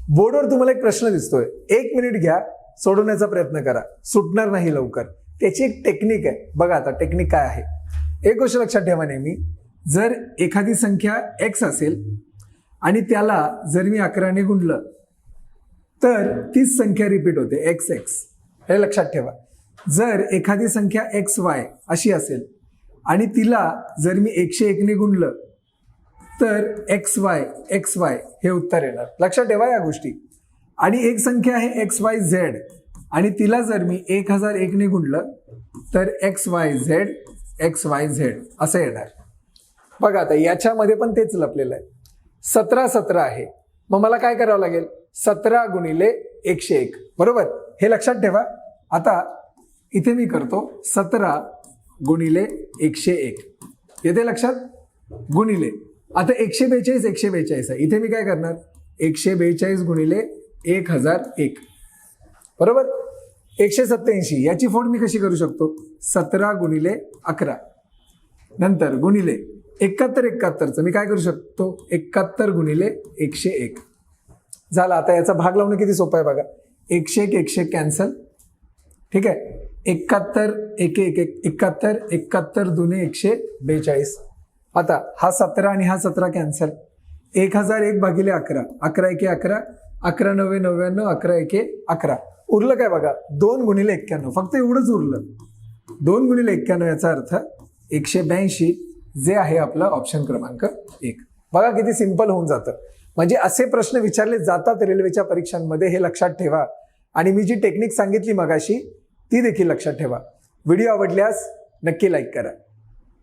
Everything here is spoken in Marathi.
बोर्डवर तुम्हाला एक प्रश्न दिसतोय, 1 मिनिट घ्या, सोडवण्याचा प्रयत्न करा, सुटणार नाही लवकर. त्याची एक टेक्निक आहे. बघा आता टेक्निक काय आहे. एक गोष्ट लक्षात ठेवा नेहमी, जर एखादी संख्या x असेल आणि त्याला जर मी 11ने गुणलं तर तीच संख्या रिपीट होते, xx. हे लक्षात ठेवा. जर एखादी संख्या xy अशी असेल आणि तिला जर मी 101ने गुणलं तर xy हे उत्तर येणार. लक्षात ठेवा या गोष्टी. आणि एक संख्या आहे xyz आणि तिला जर मी 1001ने गुणलं तर xyz असं येणार. बघा आता याच्यामध्ये पण तेच लपलेलं आहे. 17 आहे, मग मला काय करावं लागेल, 17 गुणिले 101, बरोबर. हे लक्षात ठेवा. आता इथे मी करतो 17 गुणिले 101, येते लक्षात, गुणिले. आता 142 आहे, इथे मी काय करणार, 142 गुणिले 1001, बरोबर. 187 याची फोड मी कशी करू शकतो, 17 गुणिले 11, नंतर गुणिले 71चं मी काय करू शकतो, 71 गुणिले 101 झाला. आता याचा भाग लावणं किती सोपं आहे बघा. 101 कॅन्सल, ठीक आहे. 71 71 दुने 142. आता हा 17 आणि हा 17 कॅन्सल. 1001 भागिले 11, 11 एके 11, 11 नव्वे 99, 11 एके 11. उरलं काय बघा, 2 गुणिले 91, फक्त एवढंच उरलं. 2 गुणिले 91 याचा अर्थ 182, जे आहे आपलं ऑप्शन क्रमांक 1. बघा किती सिंपल होऊन जातं. म्हणजे असे प्रश्न विचारले जातात रेल्वेच्या परीक्षांमध्ये, हे लक्षात ठेवा. आणि मी जी टेक्निक सांगितली मगाशी ती देखील लक्षात ठेवा. व्हिडिओ आवडल्यास नक्की लाईक करा.